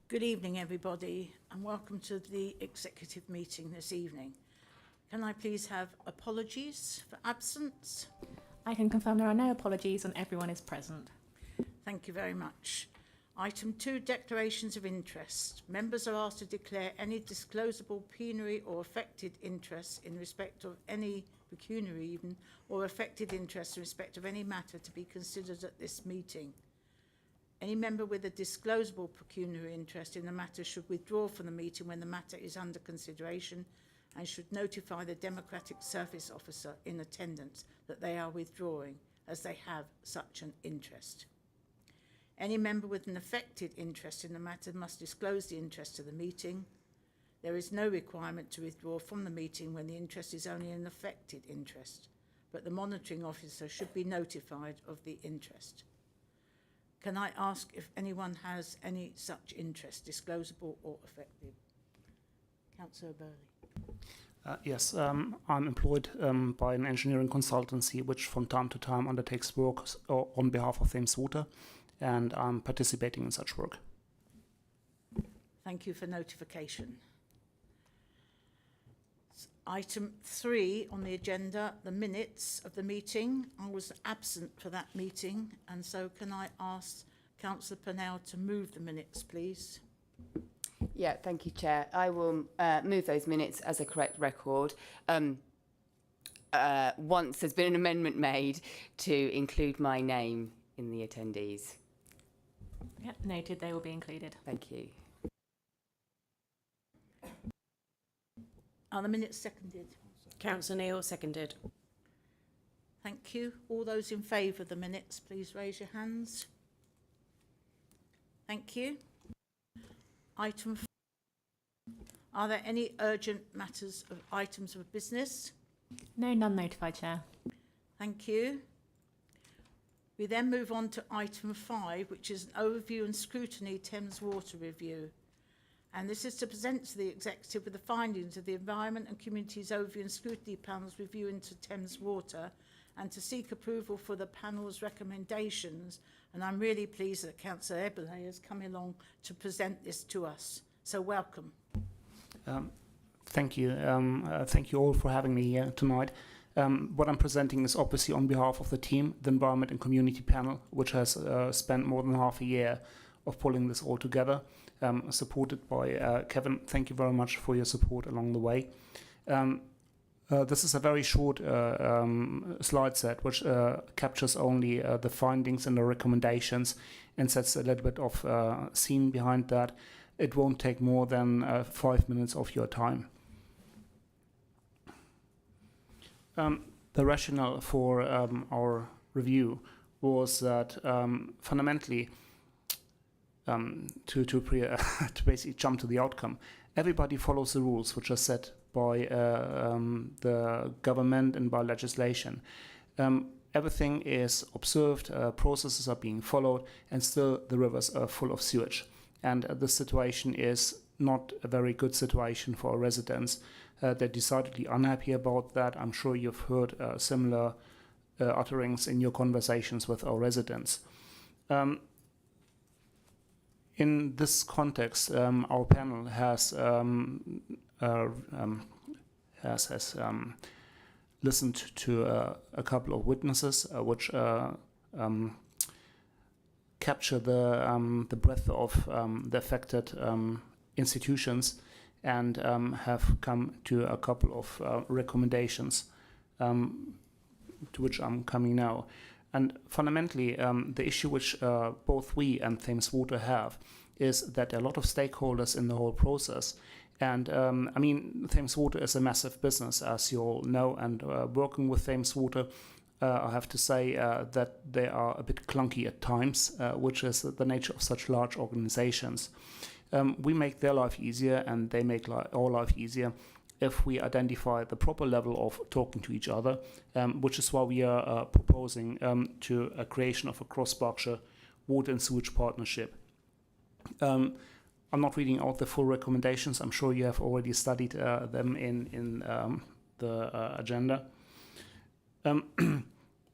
Good evening, everybody, and welcome to the executive meeting this evening. Can I please have apologies for absence? I can confirm there are no apologies and everyone is present. Thank you very much. Item 2, declarations of interest. Members are asked to declare any disclosable pecuniary or affected interest in respect of any pecuniary even or affected interest in respect of any matter to be considered at this meeting. Any member with a disclosable pecuniary interest in the matter should withdraw from the meeting when the matter is under consideration and should notify the Democratic Service Officer in attendance that they are withdrawing, as they have such an interest. Any member with an affected interest in the matter must disclose the interest to the meeting. There is no requirement to withdraw from the meeting when the interest is only an affected interest, but the monitoring officer should be notified of the interest. Can I ask if anyone has any such interest, disclosable or affected? Councillor Burley. Yes, I'm employed by an engineering consultancy which from time to time undertakes work on behalf of Thames Water, and I'm participating in such work. Thank you for notification. Item 3 on the agenda, the minutes of the meeting. I was absent for that meeting, and so can I ask Councillor Purnell to move the minutes, please? Yeah, thank you, Chair. I will move those minutes as a correct record. Once there's been an amendment made to include my name in the attendees. Yep, noted, they will be included. Thank you. Are the minutes seconded? Councillor Neil, seconded. Thank you. All those in favour of the minutes, please raise your hands. Thank you. Item 4. Are there any urgent matters of items of business? No, none notified, Chair. Thank you. We then move on to item 5, which is an overview and scrutiny Thames Water review. And this is to present to the Executive with the findings of the Environment and Communities Overview and Scrutiny Panel's review into Thames Water, and to seek approval for the panel's recommendations. And I'm really pleased that Councillor Eberle has come along to present this to us. So welcome. Thank you. Thank you all for having me here tonight. What I'm presenting is obviously on behalf of the team, the Environment and Community Panel, which has spent more than half a year of pulling this all together, supported by Kevin. Thank you very much for your support along the way. This is a very short slide set, which captures only the findings and the recommendations and sets a little bit of scene behind that. It won't take more than 5 minutes of your time. The rationale for our review was that fundamentally, to basically jump to the outcome, everybody follows the rules which are set by the government and by legislation. Everything is observed, processes are being followed, and still the rivers are full of sewage. And the situation is not a very good situation for our residents. They're decidedly unhappy about that. I'm sure you've heard similar utterings in your conversations with our residents. In this context, our panel has listened to a couple of witnesses, which capture the breadth of the affected institutions, and have come to a couple of recommendations, to which I'm coming now. And fundamentally, the issue which both we and Thames Water have is that there are a lot of stakeholders in the whole process. And I mean, Thames Water is a massive business, as you all know, and working with Thames Water, I have to say that they are a bit clunky at times, which is the nature of such large organizations. We make their life easier, and they make our life easier if we identify the proper level of talking to each other, which is why we are proposing to a creation of a cross-Berkshire water and sewage partnership. I'm not reading out the full recommendations. I'm sure you have already studied them in the agenda.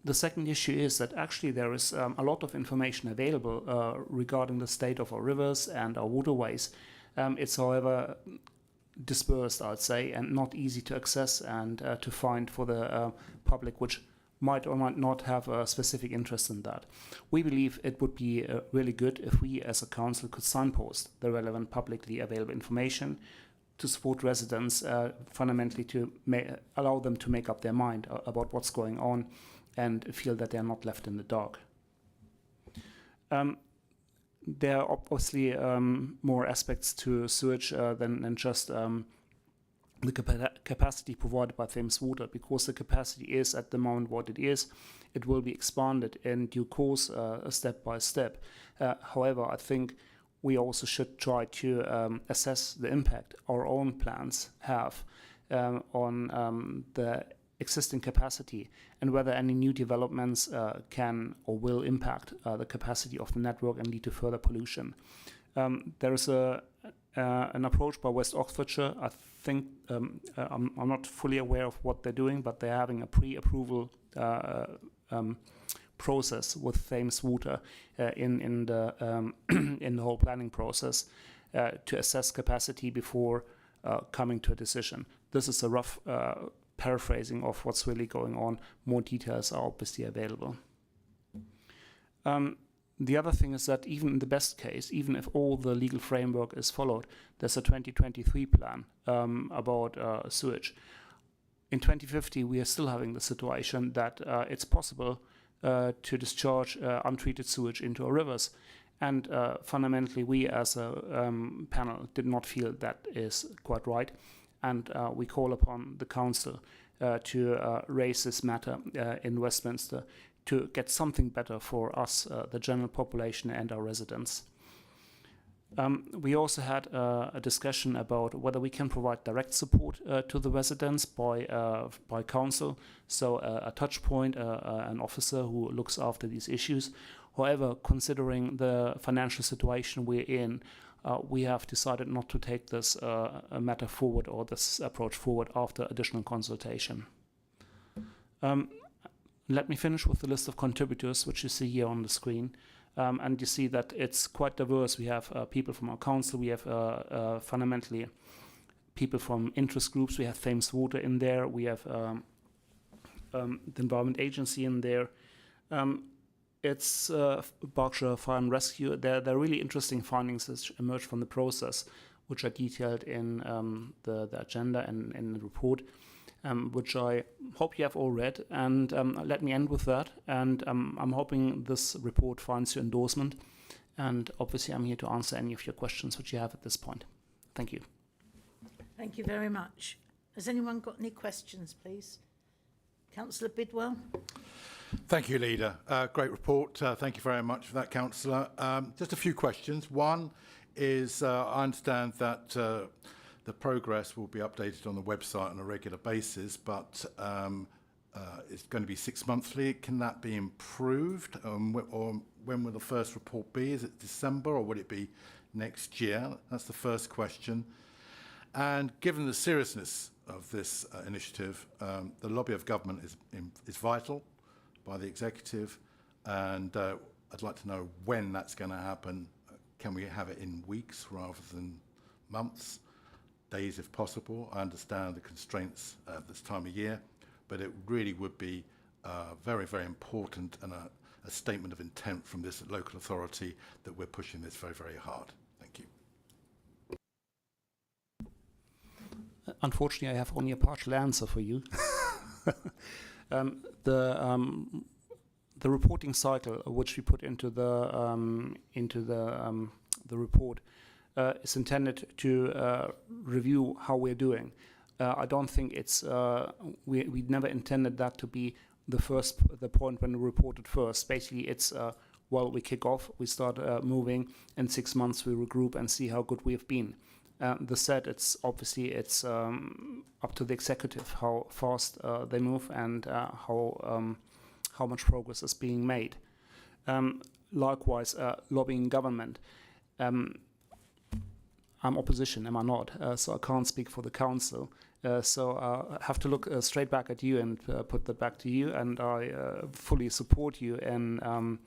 The second issue is that actually there is a lot of information available regarding the state of our rivers and our waterways. It's, however, dispersed, I'd say, and not easy to access and to find for the public, which might or might not have a specific interest in that. We believe it would be really good if we as a council could signpost the relevant publicly available information to support residents, fundamentally to allow them to make up their mind about what's going on and feel that they're not left in the dark. There are obviously more aspects to sewage than just the capacity provided by Thames Water, because the capacity is at the moment what it is. It will be expanded in due course, step by step. However, I think we also should try to assess the impact our own plans have on the existing capacity and whether any new developments can or will impact the capacity of the network and lead to further pollution. There is an approach by West Oxfordshire. I think I'm not fully aware of what they're doing, but they're having a pre-approval process with Thames Water in the in the whole planning process to assess capacity before coming to a decision. This is a rough paraphrasing of what's really going on. More details are obviously available. The other thing is that even in the best case, even if all the legal framework is followed, there's a 2023 plan about sewage. In 2050, we are still having the situation that it's possible to discharge untreated sewage into our rivers. And fundamentally, we as a panel did not feel that is quite right. And we call upon the council to raise this matter in Westminster to get something better for us, the general population and our residents. We also had a discussion about whether we can provide direct support to the residents by council, so a touch point, an officer who looks after these issues. However, considering the financial situation we're in, we have decided not to take this matter forward or this approach forward after additional consultation. Let me finish with the list of contributors, which you see here on the screen. And you see that it's quite diverse. We have people from our council. We have fundamentally people from interest groups. We have Thames Water in there. We have the Environment Agency in there. It's Berkshire Fire and Rescue. There are really interesting findings that emerge from the process, which are detailed in the agenda and in the report, which I hope you have all read. And let me end with that. And I'm hoping this report finds your endorsement. And obviously, I'm here to answer any of your questions which you have at this point. Thank you. Thank you very much. Has anyone got any questions, please? Councillor Bidwell. Thank you, Leader. Great report. Thank you very much for that, Councillor. Just a few questions. One is I understand that the progress will be updated on the website on a regular basis, but it's going to be 6 monthly. Can that be improved? Or when will the first report be? Is it December or will it be next year? That's the first question. And given the seriousness of this initiative, the lobby of government is vital by the executive, and I'd like to know when that's going to happen. Can we have it in weeks rather than months, days if possible? I understand the constraints at this time of year, but it really would be very, very important and a statement of intent from this local authority that we're pushing this very, very hard. Thank you. Unfortunately, I have only a partial answer for you. The reporting cycle which we put into the report is intended to review how we're doing. I don't think it's we never intended that to be the point when we reported first. Basically, it's well, we kick off, we start moving. In 6 months, we regroup and see how good we have been. The said, it's obviously it's up to the executive how fast they move and how much progress is being made. Likewise, lobbying government. I'm opposition, am I not? So I can't speak for the council. So I have to look straight back at you and put that back to you. And I fully support you in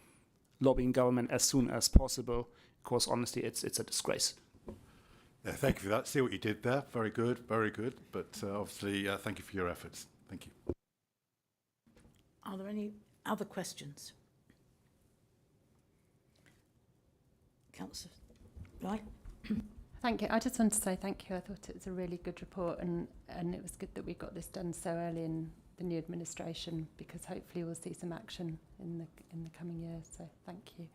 lobbying government as soon as possible, because honestly, it's a disgrace. Yeah, thank you for that. See what you did there. Very good, very good. But obviously, thank you for your efforts. Thank you. Are there any other questions? Councillor Wright? Thank you. I just want to say thank you. I thought it was a really good report, and it was good that we got this done so early in the new administration, because hopefully we'll see some action in the coming years. So thank you.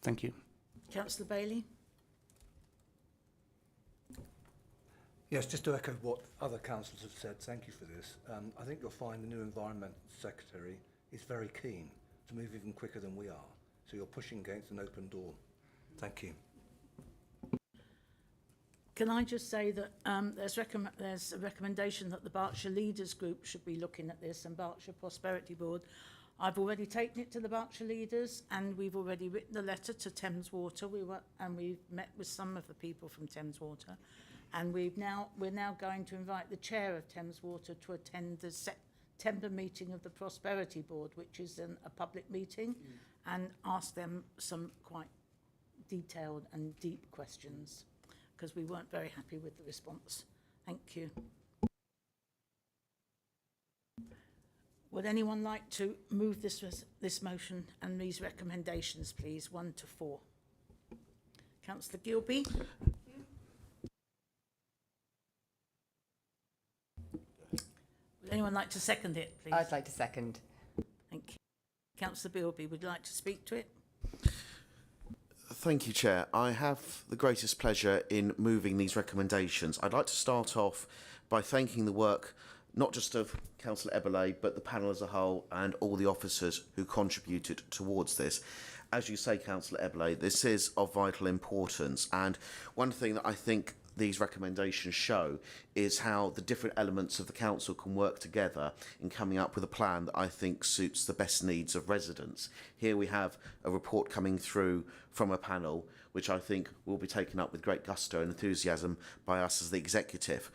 Thank you. Councillor Bailey? Yes, just to echo what other councillors have said, thank you for this. I think you'll find the new Environment Secretary is very keen to move even quicker than we are. So you're pushing against an open door. Thank you. Can I just say that there's a recommendation that the Berkshire Leaders Group should be looking at this, and Berkshire Prosperity Board. I've already taken it to the Berkshire Leaders, and we've already written a letter to Thames Water. We've met with some of the people from Thames Water, and we're now going to invite the chair of Thames Water to attend the September meeting of the Prosperity Board, which is a public meeting, and ask them some quite detailed and deep questions, because we weren't very happy with the response. Thank you. Would anyone like to move this motion and these recommendations, please, 1 to 4? Councillor Gilby? Would anyone like to second it, please? I'd like to second. Thank you. Councillor Bilby, would you like to speak to it? Thank you, Chair. I have the greatest pleasure in moving these recommendations. I'd like to start off by thanking the work not just of Councillor Eberle, but the panel as a whole and all the officers who contributed towards this. As you say, Councillor Eberle, this is of vital importance, and one thing that I think these recommendations show is how the different elements of the council can work together in coming up with a plan that I think suits the best needs of residents. Here we have a report coming through from a panel which I think will be taken up with great gusto and enthusiasm by us as the executive.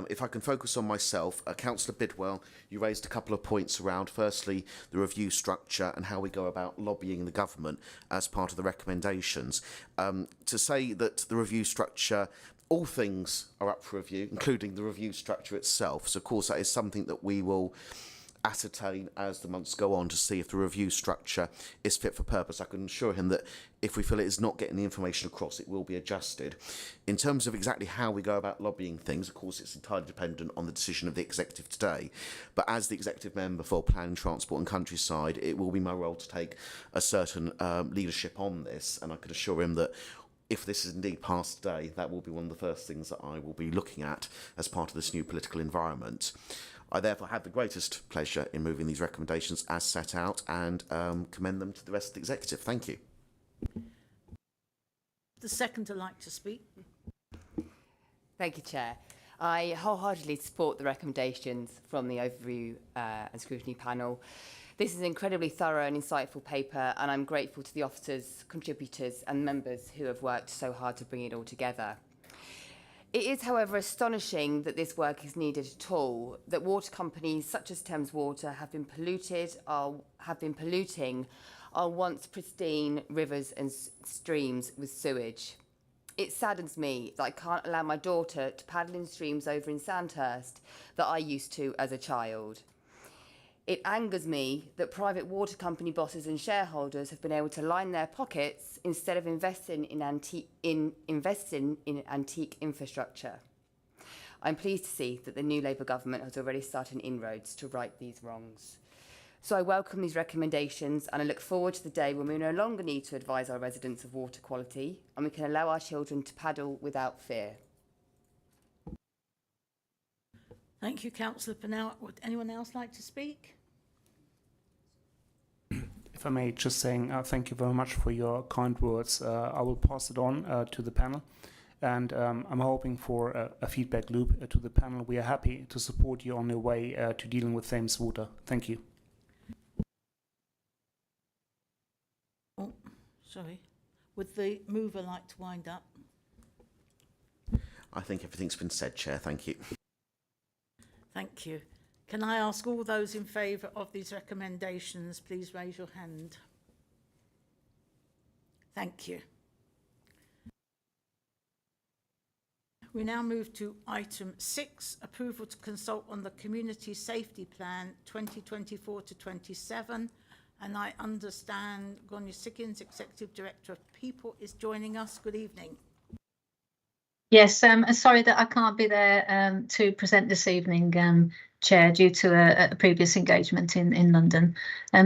If I can focus on myself, Councillor Bidwell, you raised a couple of points around, firstly, the review structure and how we go about lobbying the government as part of the recommendations. To say that the review structure, all things are up for review, including the review structure itself. So, of course, that is something that we will ascertain as the months go on to see if the review structure is fit for purpose. I can assure him that if we feel it is not getting the information across, it will be adjusted. In terms of exactly how we go about lobbying things, of course, it's entirely dependent on the decision of the executive today. But as the executive member for Planning, Transport and Countryside, it will be my role to take a certain leadership on this, and I could assure him that if this is indeed passed today, that will be one of the first things that I will be looking at as part of this new political environment. I therefore have the greatest pleasure in moving these recommendations as set out and commend them to the rest of the executive. Thank you. The second to like to speak. Thank you, Chair. I wholeheartedly support the recommendations from the Overview and Scrutiny Panel. This is an incredibly thorough and insightful paper, and I'm grateful to the officers, contributors and members who have worked so hard to bring it all together. It is, however, astonishing that this work is needed at all, that water companies such as Thames Water have been polluting our once pristine rivers and streams with sewage. It saddens me that I can't allow my daughter to paddle in streams over in Sandhurst that I used to as a child. It angers me that private water company bosses and shareholders have been able to line their pockets instead of investing in antique infrastructure. I'm pleased to see that the new Labour government has already started inroads to right these wrongs. So I welcome these recommendations, and I look forward to the day when we no longer need to advise our residents of water quality and we can allow our children to paddle without fear. Thank you, Councillor Pennell. Would anyone else like to speak? If I may, just saying thank you very much for your kind words. I will pass it on to the panel, and I'm hoping for a feedback loop to the panel. We are happy to support you on your way to dealing with Thames Water. Thank you. Oh, sorry. Would the mover like to wind up? I think everything's been said, Chair. Thank you. Thank you. Can I ask all those in favour of these recommendations, please raise your hand. Thank you. We now move to item 6, approval to consult on the Community Safety Plan 2024 to 27. And I understand Gonya Siggins, Executive Director of People, is joining us. Good evening. Yes, sorry that I can't be there to present this evening, Chair, due to a previous engagement in London.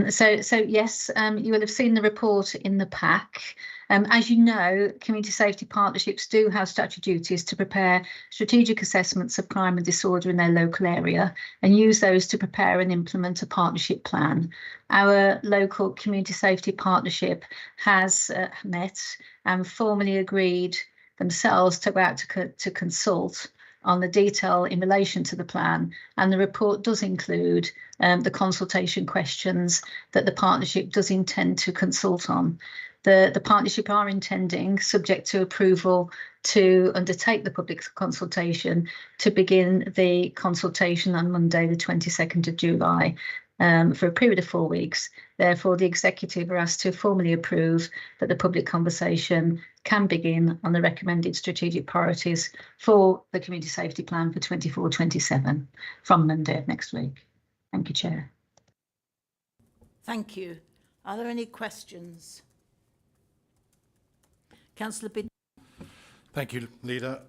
So yes, you will have seen the report in the pack. As you know, community safety partnerships do have statutory duties to prepare strategic assessments of crime and disorder in their local area and use those to prepare and implement a partnership plan. Our local community safety partnership has met and formally agreed themselves to go out to consult on the detail in relation to the plan, and the report does include the consultation questions that the partnership does intend to consult on. The partnership are intending, subject to approval, to undertake the public consultation, to begin the consultation on Monday the 22nd of July for a period of 4 weeks. Therefore, the executive are asked to formally approve that the public conversation can begin on the recommended strategic priorities for the Community Safety Plan for 24-27 from Monday of next week. Thank you, Chair. Thank you. Are there any questions? Councillor Bid. Thank you, Leader.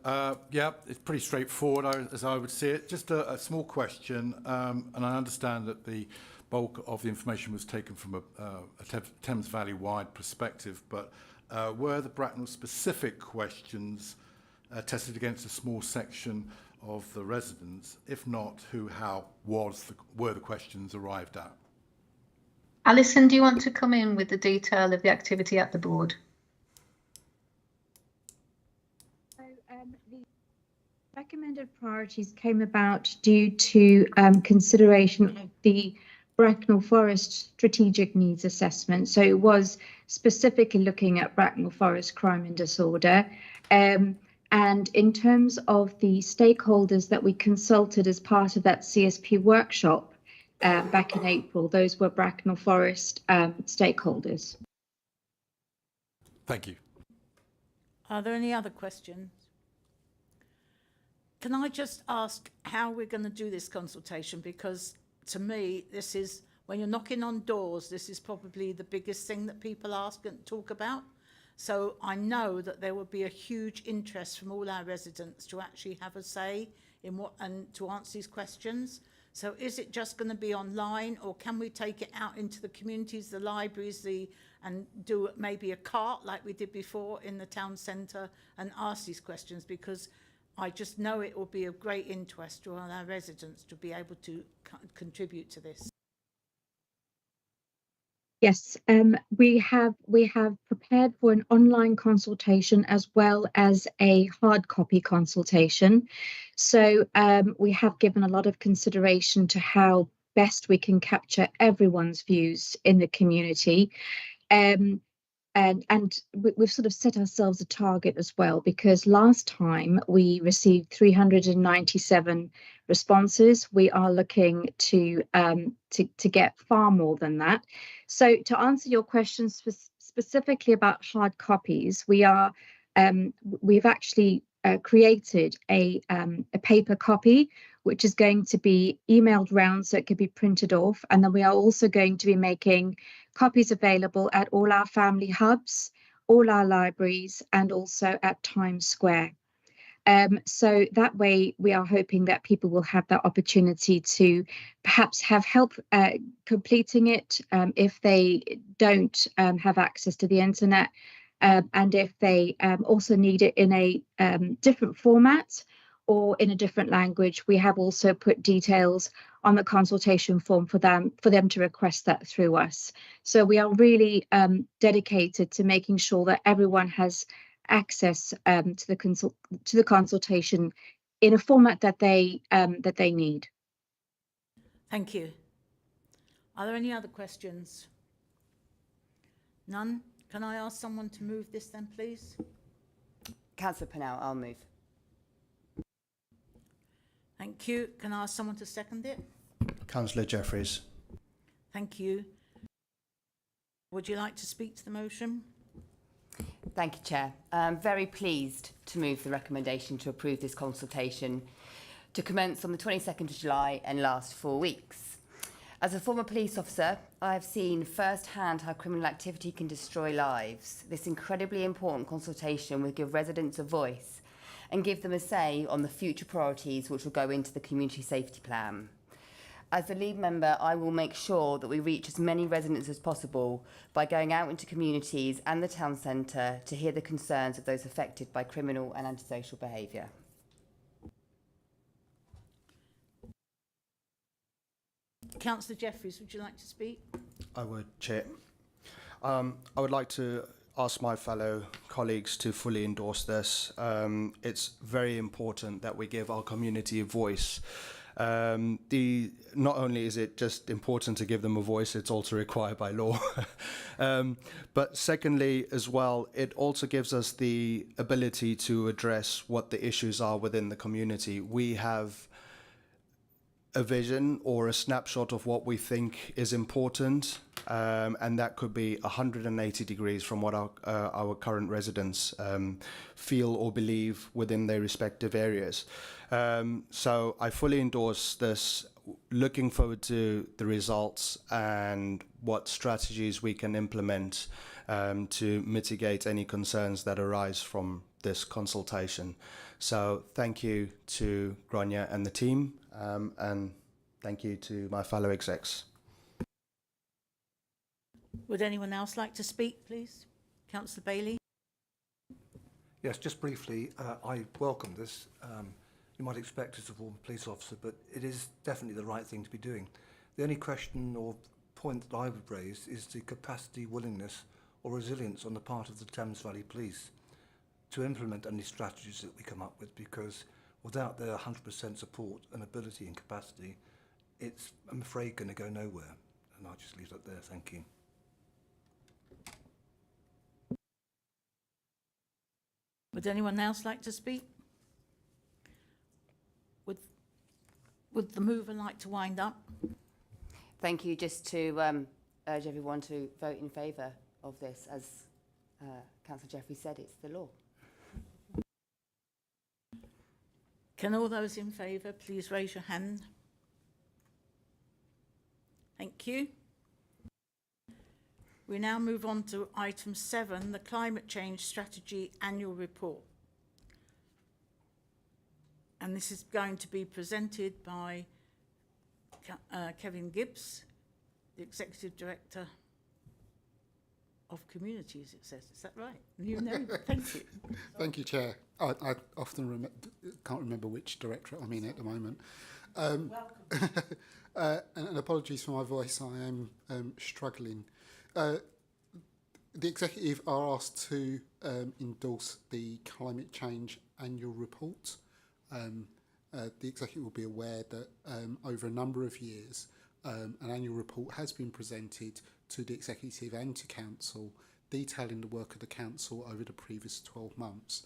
Yeah, it's pretty straightforward as I would see it. Just a small question, and I understand that the bulk of the information was taken from a Thames Valley-wide perspective, but were the Bracknell-specific questions tested against a small section of the residents? If not, who, how were the questions arrived at? Alison, do you want to come in with the detail of the activity at the board? The recommended priorities came about due to consideration of the Bracknell Forest Strategic Needs Assessment. So it was specifically looking at Bracknell Forest crime and disorder. And in terms of the stakeholders that we consulted as part of that CSP workshop back in April, those were Bracknell Forest stakeholders. Thank you. Are there any other questions? Can I just ask how we're going to do this consultation? Because to me, this is, when you're knocking on doors, this is probably the biggest thing that people ask and talk about. So I know that there will be a huge interest from all our residents to actually have a say in what and to answer these questions. So is it just going to be online, or can we take it out into the communities, the libraries, and do maybe a cart like we did before in the town centre and ask these questions? Because I just know it will be of great interest to all our residents to be able to contribute to this. Yes, we have prepared for an online consultation as well as a hard copy consultation. So we have given a lot of consideration to how best we can capture everyone's views in the community. And we've sort of set ourselves a target as well, because last time we received 397 responses. We are looking to get far more than that. So to answer your question specifically about hard copies, we've actually created a paper copy, which is going to be emailed round so it could be printed off. And then we are also going to be making copies available at all our family hubs, all our libraries, and also at Times Square. So that way we are hoping that people will have that opportunity to perhaps have help completing it if they don't have access to the internet, and if they also need it in a different format or in a different language. We have also put details on the consultation form for them to request that through us. So we are really dedicated to making sure that everyone has access to the consultation in a format that they need. Thank you. Are there any other questions? None? Can I ask someone to move this then, please? Councillor Pennell, I'll move. Thank you. Can I ask someone to second it? Councillor Jeffries. Thank you. Would you like to speak to the motion? Thank you, Chair. I'm very pleased to move the recommendation to approve this consultation to commence on the 22nd of July and last 4 weeks. As a former police officer, I have seen firsthand how criminal activity can destroy lives. This incredibly important consultation will give residents a voice and give them a say on the future priorities which will go into the community safety plan. As the lead member, I will make sure that we reach as many residents as possible by going out into communities and the town centre to hear the concerns of those affected by criminal and antisocial behaviour. Councillor Jeffries, would you like to speak? I would, Chair. I would like to ask my fellow colleagues to fully endorse this. It's very important that we give our community a voice. Not only is it just important to give them a voice, it's also required by law. But secondly, as well, it also gives us the ability to address what the issues are within the community. We have a vision or a snapshot of what we think is important, and that could be 180 degrees from what our current residents feel or believe within their respective areas. So I fully endorse this, looking forward to the results and what strategies we can implement to mitigate any concerns that arise from this consultation. So thank you to Grania and the team, and thank you to my fellow execs. Would anyone else like to speak, please? Councillor Bailey? Yes, just briefly, I welcome this. You might expect as a former police officer, but it is definitely the right thing to be doing. The only question or point that I would raise is the capacity, willingness or resilience on the part of the Thames Valley Police to implement any strategies that we come up with, because without their 100% support and ability and capacity, it's, I'm afraid, going to go nowhere. And I'll just leave it there. Thank you. Would anyone else like to speak? Would the mover like to wind up? Thank you. Just to urge everyone to vote in favour of this. As Councillor Jeffries said, it's the law. Can all those in favour please raise your hand? Thank you. We now move on to item 7, the Climate Change Strategy Annual Report. And this is going to be presented by Kevin Gibbs, the Executive Director of Communities, it says. Is that right? You know, thank you. Thank you, Chair. I often can't remember which directorate I'm in at the moment. And apologies for my voice, I am struggling. The Executive are asked to endorse the Climate Change Annual Report. The Executive will be aware that over a number of years, an annual report has been presented to the Executive and to Council, detailing the work of the Council over the previous 12 months.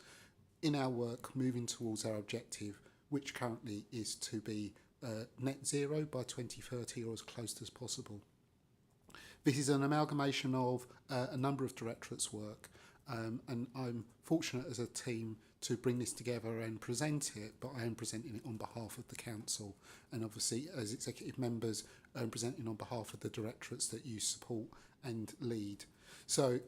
In our work, moving towards our objective, which currently is to be net zero by 2030 or as close as possible. This is an amalgamation of a number of directorates' work, and I'm fortunate as a team to bring this together and present it, but I am presenting it on behalf of the Council, and obviously as Executive members, I'm presenting on behalf of the directorates that you support and lead. So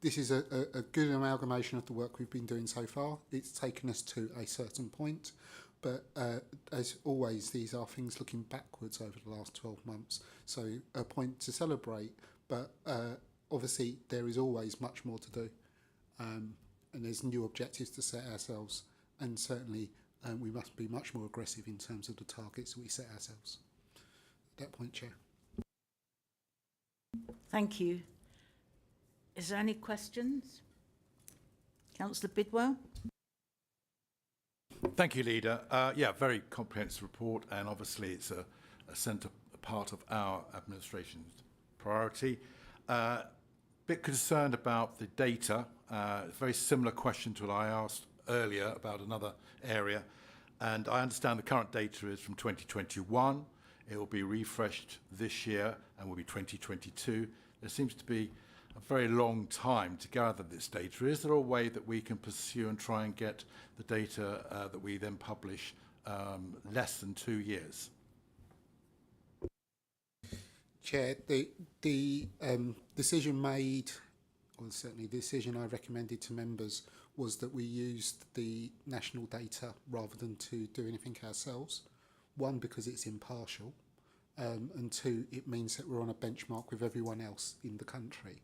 this is a good amalgamation of the work we've been doing so far. It's taken us to a certain point, but as always, these are things looking backwards over the last 12 months. So a point to celebrate, but obviously there is always much more to do. And there's new objectives to set ourselves, and certainly we must be much more aggressive in terms of the targets that we set ourselves. At that point, Chair. Thank you. Is there any questions? Councillor Bidwell? Thank you, Leader. Yeah, very comprehensive report, and obviously it's a centre part of our administration's priority. Bit concerned about the data. Very similar question to what I asked earlier about another area. And I understand the current data is from 2021. It will be refreshed this year and will be 2022. There seems to be a very long time to gather this data. Is there a way that we can pursue and try and get the data that we then publish less than 2 years? Chair, the decision made, or certainly the decision I recommended to members, was that we used the national data rather than to do anything ourselves. One, because it's impartial, and two, it means that we're on a benchmark with everyone else in the country.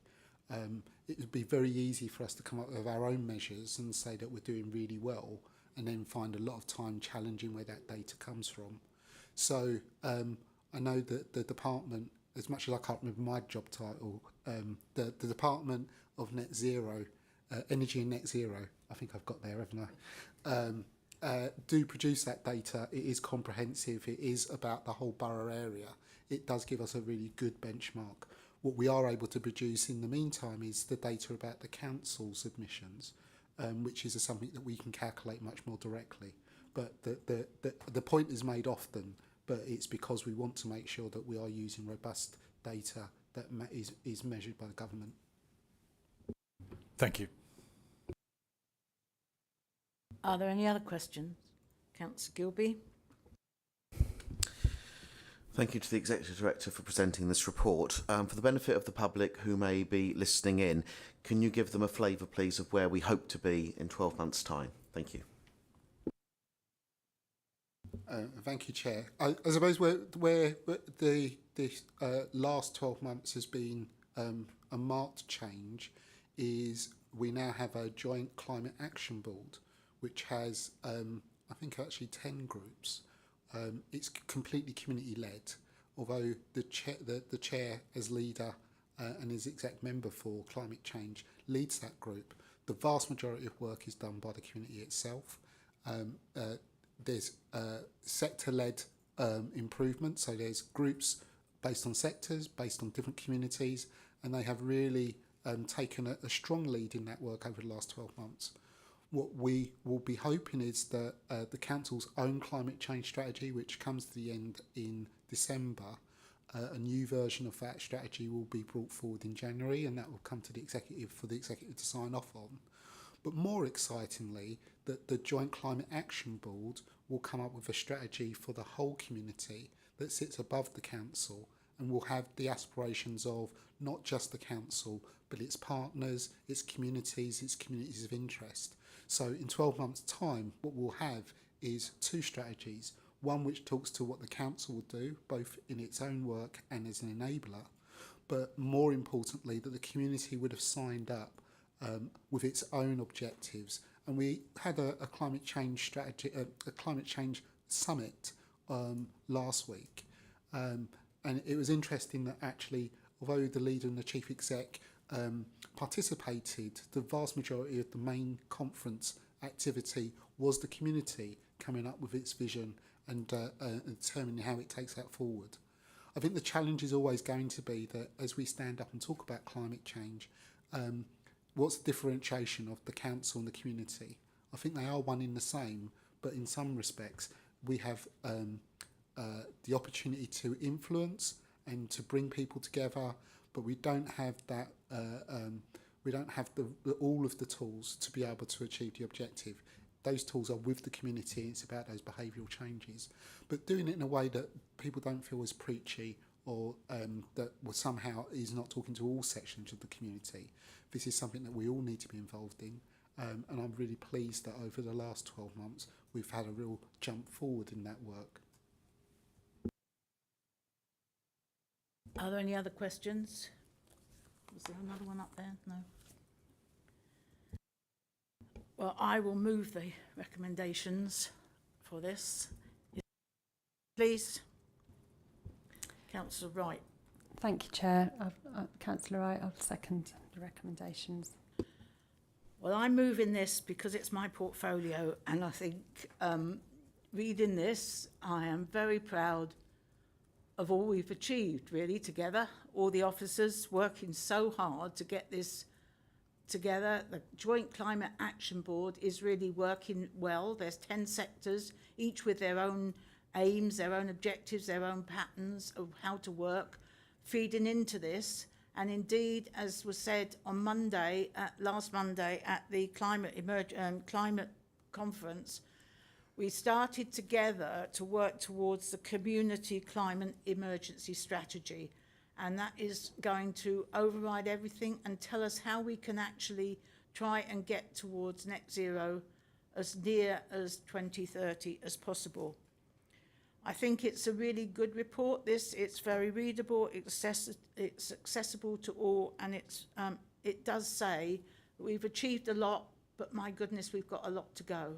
It would be very easy for us to come up with our own measures and say that we're doing really well, and then find a lot of time challenging where that data comes from. So I know that the department, as much as I can't remember my job title, the Department of Net Zero, Energy and Net Zero, I think I've got there, haven't I? Do produce that data. It is comprehensive. It is about the whole borough area. It does give us a really good benchmark. What we are able to produce in the meantime is the data about the council submissions, which is something that we can calculate much more directly. But the point is made often, but it's because we want to make sure that we are using robust data that is measured by the government. Thank you. Are there any other questions? Councillor Gilby. Thank you to the Executive Director for presenting this report. For the benefit of the public who may be listening in, can you give them a flavour, please, of where we hope to be in 12 months' time? Thank you. Thank you, Chair. I suppose where the last 12 months has been a marked change is we now have a joint climate action board, which has, I think, actually 10 groups. It's completely community-led, although the chair as leader and as exec member for climate change leads that group. The vast majority of work is done by the community itself. There's sector-led improvement, so there's groups based on sectors, based on different communities, and they have really taken a strong lead in that work over the last 12 months. What we will be hoping is that the Council's own climate change strategy, which comes to the end in December, a new version of that strategy will be brought forward in January, and that will come to the Executive for the Executive to sign off on. But more excitingly, that the Joint Climate Action Board will come up with a strategy for the whole community that sits above the Council and will have the aspirations of not just the Council, but its partners, its communities of interest. So in 12 months' time, what we'll have is two strategies, one which talks to what the Council will do, both in its own work and as an enabler, but more importantly, that the community would have signed up with its own objectives. And we had a climate change strategy, a climate change summit last week. And it was interesting that actually, although the leader and the chief exec participated, the vast majority of the main conference activity was the community coming up with its vision and determining how it takes that forward. I think the challenge is always going to be that as we stand up and talk about climate change, what's the differentiation of the council and the community? I think they are one in the same, but in some respects we have the opportunity to influence and to bring people together, but we don't have that. We don't have all of the tools to be able to achieve the objective. Those tools are with the community. It's about those behavioural changes, but doing it in a way that people don't feel as preachy or that somehow is not talking to all sections of the community. This is something that we all need to be involved in, and I'm really pleased that over the last 12 months we've had a real jump forward in that work. Are there any other questions? Was there another one up there? No. Well, I will move the recommendations for this. Please. Councillor Wright. Thank you, Chair. Councillor Wright, I'll second the recommendations. Well, I'm moving this because it's my portfolio, and I think reading this, I am very proud of all we've achieved, really, together. All the officers working so hard to get this together. The Joint Climate Action Board is really working well. There's 10 sectors, each with their own aims, their own objectives, their own patterns of how to work, feeding into this. And indeed, as was said on Monday, last Monday at the climate conference, we started together to work towards the community climate emergency strategy. And that is going to override everything and tell us how we can actually try and get towards net zero as near as 2030 as possible. I think it's a really good report. It's very readable, it's accessible to all, and it does say that we've achieved a lot, but my goodness, we've got a lot to go.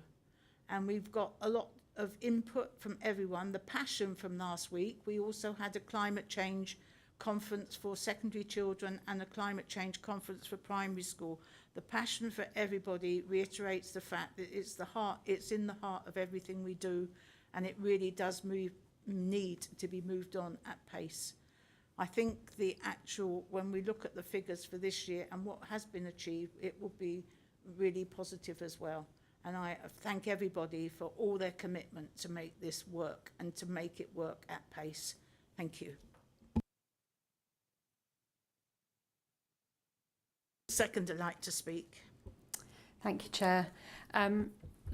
And we've got a lot of input from everyone. The passion from last week, we also had a climate change conference for secondary children and a climate change conference for primary school. The passion for everybody reiterates the fact that it's in the heart of everything we do, and it really does need to be moved on at pace. I think when we look at the figures for this year and what has been achieved, it will be really positive as well. And I thank everybody for all their commitment to make this work and to make it work at pace. Thank you. Second, I'd like to speak. Thank you, Chair.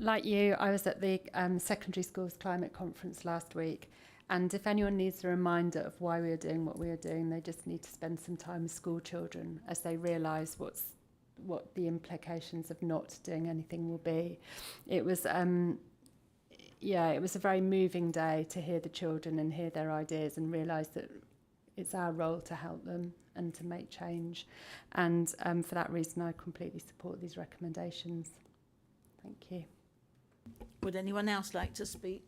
Like you, I was at the Secondary Schools Climate Conference last week, and if anyone needs a reminder of why we are doing what we are doing, they just need to spend some time with school children as they realise what the implications of not doing anything will be. It was it was a very moving day to hear the children and hear their ideas and realise that it's our role to help them and to make change. And for that reason, I completely support these recommendations. Thank you. Would anyone else like to speak?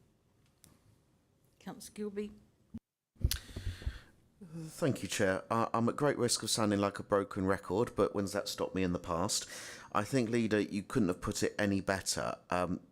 Councillor Gilby. Thank you, Chair. I'm at great risk of sounding like a broken record, but when's that stopped me in the past? I think, Leader, you couldn't have put it any better.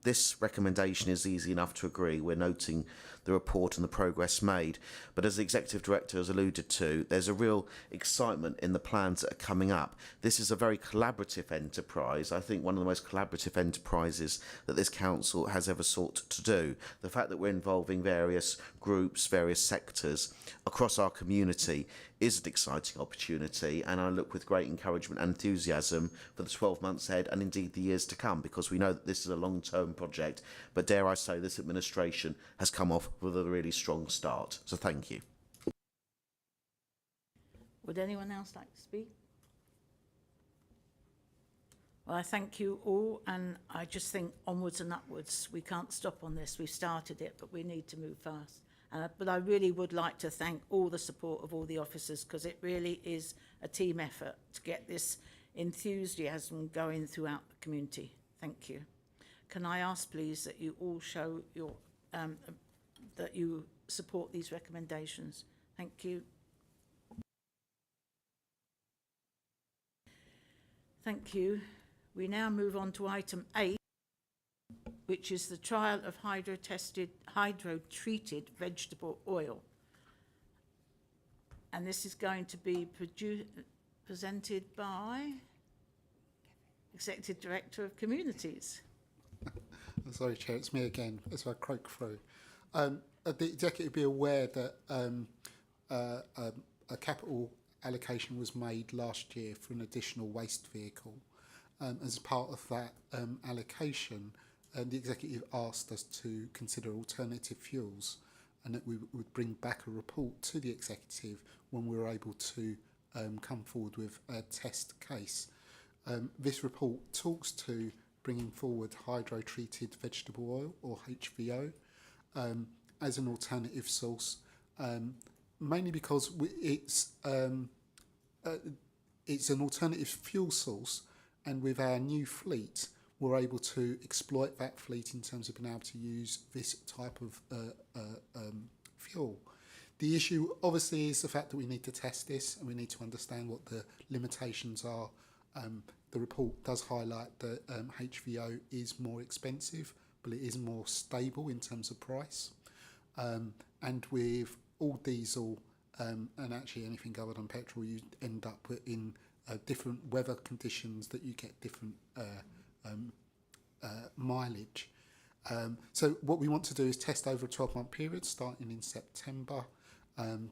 This recommendation is easy enough to agree. We're noting the report and the progress made. But as the Executive Director has alluded to, there's a real excitement in the plans that are coming up. This is a very collaborative enterprise. I think one of the most collaborative enterprises that this Council has ever sought to do. The fact that we're involving various groups, various sectors across our community is an exciting opportunity, and I look with great encouragement and enthusiasm for the 12 months ahead and indeed the years to come, because we know that this is a long-term project, but dare I say this administration has come off with a really strong start. So thank you. Would anyone else like to speak? Well, I thank you all, and I just think onwards and upwards. We can't stop on this. We've started it, but we need to move fast. But I really would like to thank all the support of all the officers, because it really is a team effort to get this enthusiasm going throughout the community. Thank you. Can I ask, please, that you all show your that you support these recommendations? Thank you. Thank you. We now move on to item 8, which is the trial of hydro-treated vegetable oil. And this is going to be presented by Executive Director of Communities. Sorry, Chair, it's me again, as I croak through. The Executive be aware that a capital allocation was made last year for an additional waste vehicle. As part of that allocation, the Executive asked us to consider alternative fuels, and that we would bring back a report to the Executive when we were able to come forward with a test case. This report talks to bringing forward hydro-treated vegetable oil, or HVO, as an alternative source, mainly because it's an alternative fuel source, and with our new fleet, we're able to exploit that fleet in terms of being able to use this type of fuel. The issue obviously is the fact that we need to test this and we need to understand what the limitations are. The report does highlight that HVO is more expensive, but it is more stable in terms of price. And with all diesel and actually anything other than petrol, you end up in different weather conditions that you get different mileage. So what we want to do is test over a 12-month period starting in September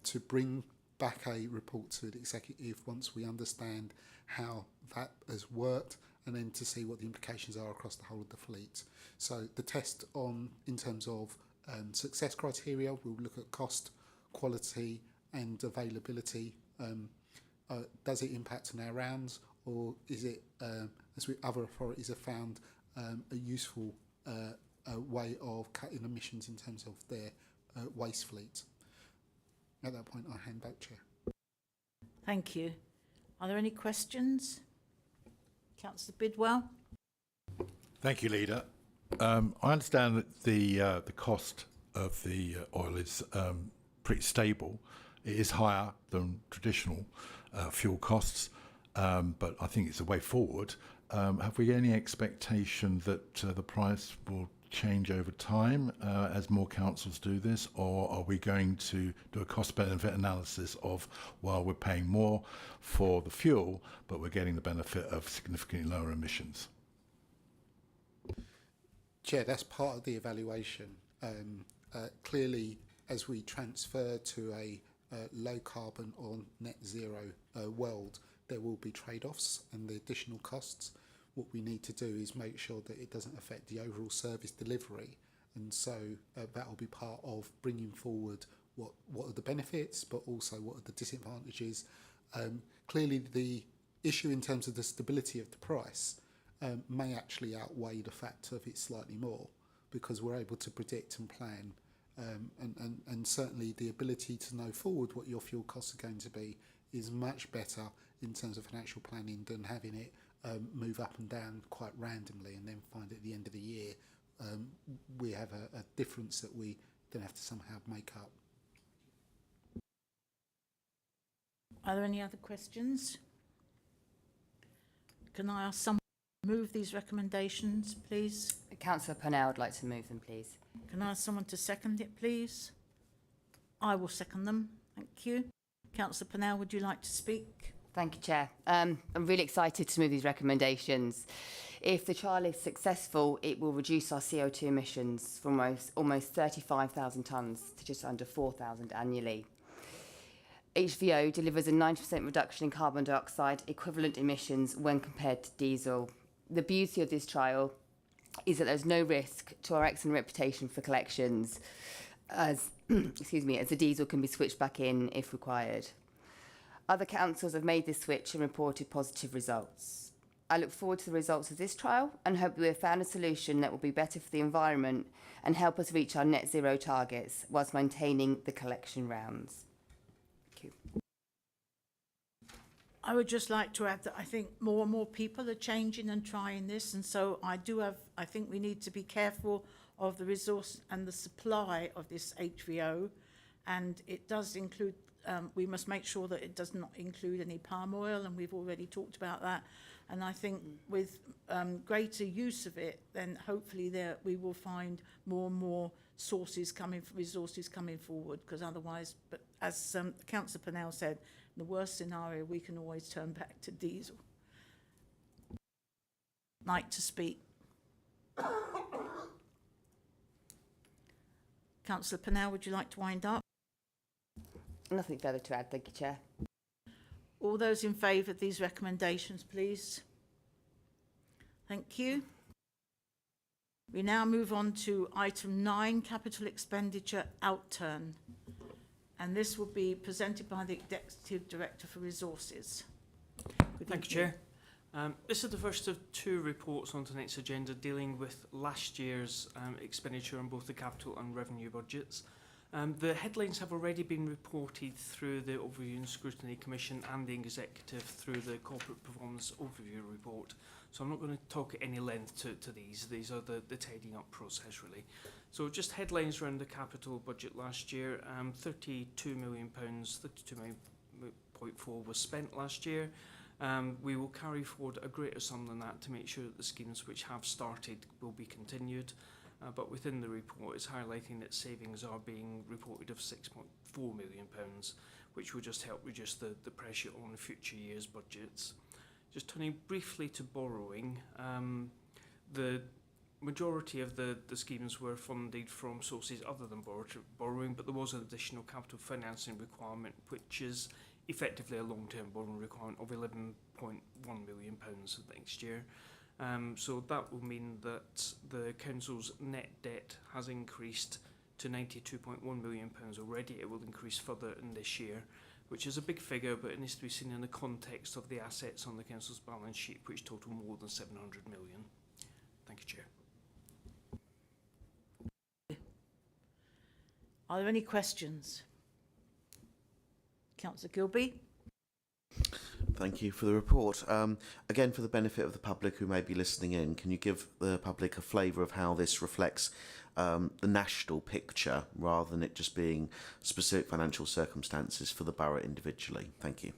to bring back a report to the executive once we understand how that has worked, and then to see what the implications are across the whole of the fleet. So the test in terms of success criteria, we'll look at cost, quality and availability. Does it impact on our rounds, or is it, as other authorities have found, a useful way of cutting emissions in terms of their waste fleet? At that point, I hand back, Chair. Thank you. Are there any questions? Councillor Bidwell? Thank you, Leader. I understand that the cost of the oil is pretty stable. It is higher than traditional fuel costs, but I think it's a way forward. Have we any expectation that the price will change over time as more councils do this, or are we going to do a cost-benefit analysis of, well, we're paying more for the fuel, but we're getting the benefit of significantly lower emissions? Chair, that's part of the evaluation. Clearly, as we transfer to a low carbon or net zero world, there will be trade-offs and the additional costs. What we need to do is make sure that it doesn't affect the overall service delivery, and so that will be part of bringing forward what are the benefits, but also what are the disadvantages. Clearly, the issue in terms of the stability of the price may actually outweigh the fact of it slightly more, because we're able to predict and plan, and certainly the ability to know forward what your fuel costs are going to be is much better in terms of financial planning than having it move up and down quite randomly, and then find at the end of the year we have a difference that we then have to somehow make up. Are there any other questions? Can I ask someone to move these recommendations, please? Councillor Purnell would like to move them, please. Can I ask someone to second it, please? I will second them. Thank you. Councillor Purnell, would you like to speak? Thank you, Chair. I'm really excited to move these recommendations. If the trial is successful, it will reduce our CO2 emissions from almost 35,000 tonnes to just under 4,000 annually. HVO delivers a 90% reduction in carbon dioxide equivalent emissions when compared to diesel. The beauty of this trial is that there's no risk to our excellent reputation for collections, as as the diesel can be switched back in if required. Other councils have made this switch and reported positive results. I look forward to the results of this trial and hope that we have found a solution that will be better for the environment and help us reach our net zero targets whilst maintaining the collection rounds. Thank you. I would just like to add that I think more and more people are changing and trying this, and so I think we need to be careful of the resource and the supply of this HVO, and it does include, we must make sure that it does not include any palm oil, and we've already talked about that. And I think with greater use of it, then hopefully we will find more and more resources coming forward, because otherwise, but as Councillor Purnell said, in the worst scenario, we can always turn back to diesel. Like to speak. Councillor Purnell, would you like to wind up? Nothing further to add, thank you, Chair. All those in favour of these recommendations, please. Thank you. We now move on to item 9, capital expenditure outturn. And this will be presented by the Executive Director for Resources. Thank you, Chair. This is the first of 2 reports on tonight's agenda dealing with last year's expenditure on both the capital and revenue budgets. The headlines have already been reported through the Overview and Scrutiny Commission and the Executive through the Corporate Performance Overview report. So I'm not going to talk at any length to these. These are the tidying up process, really. So just headlines around the capital budget last year. £32 million, 32.4 was spent last year. We will carry forward a greater sum than that to make sure that the schemes which have started will be continued. But within the report, it's highlighting that savings are being reported of £6.4 million, which will just help reduce the pressure on future years' budgets. Just turning briefly to borrowing, the majority of the schemes were funded from sources other than borrowing, but there was an additional capital financing requirement, which is effectively a long-term borrowing requirement of £11.1 million next year. So that will mean that the council's net debt has increased to £92.1 million already. It will increase further in this year, which is a big figure, but it needs to be seen in the context of the assets on the council's balance sheet, which total more than 700 million. Thank you, Chair. Are there any questions? Councillor Gilby. Thank you for the report. Again, for the benefit of the public who may be listening in, can you give the public a flavour of how this reflects the national picture rather than it just being specific financial circumstances for the borough individually? Thank you.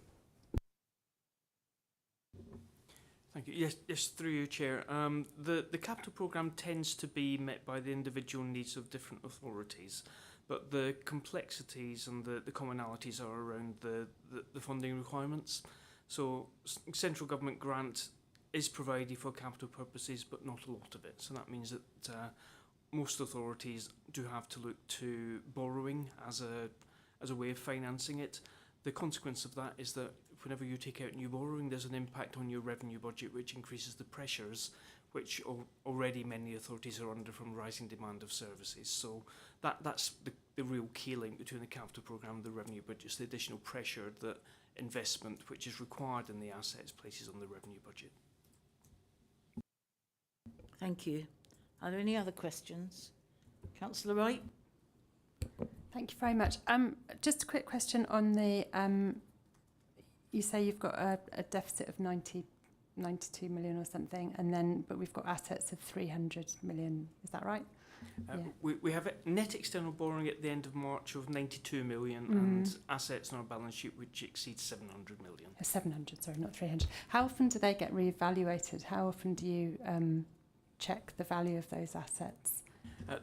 Thank you. Yes, through you, Chair. The capital programme tends to be met by the individual needs of different authorities, but the complexities and the commonalities are around the funding requirements. So central government grant is provided for capital purposes, but not a lot of it. So that means that most authorities do have to look to borrowing as a way of financing it. The consequence of that is that whenever you take out new borrowing, there's an impact on your revenue budget, which increases the pressures which already many authorities are under from rising demand of services. So that's the real key link between the capital programme and the revenue budget, is the additional pressure that investment which is required in the assets places on the revenue budget. Thank you. Are there any other questions? Councillor Wright. Thank you very much. Just a quick question on the, you say you've got a deficit of 92 million or something, and then, but we've got assets of 300 million. Is that right? We have a net external borrowing at the end of March of 92 million and assets on our balance sheet which exceeds 700 million. 700, sorry, not 300. How often do they get reevaluated? How often do you check the value of those assets?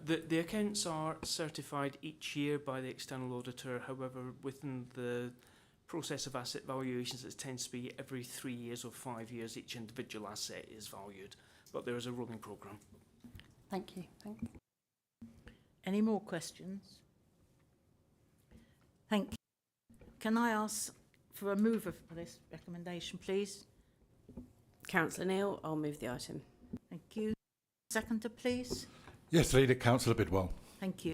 The accounts are certified each year by the external auditor. However, within the process of asset valuations, it tends to be every 3 years or 5 years each individual asset is valued, but there is a rolling programme. Thank you. Thanks. Any more questions? Thank you. Can I ask for a mover for this recommendation, please? Councillor Neil, I'll move the item. Thank you. Seconder, please. Yes, Leader. Councillor Bidwell. Thank you.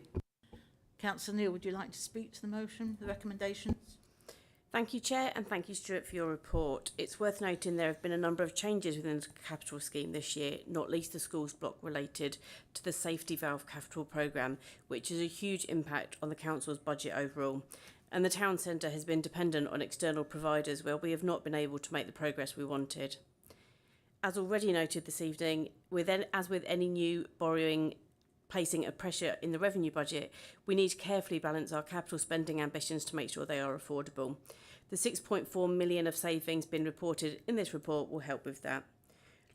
Councillor Neil, would you like to speak to the motion, the recommendations? Thank you, Chair, and thank you, Stuart, for your report. It's worth noting there have been a number of changes within the capital scheme this year, not least the schools block related to the safety valve capital programme, which is a huge impact on the council's budget overall. And the town centre has been dependent on external providers where we have not been able to make the progress we wanted. As already noted this evening, as with any new borrowing placing a pressure in the revenue budget, we need to carefully balance our capital spending ambitions to make sure they are affordable. The 6.4 million of savings being reported in this report will help with that.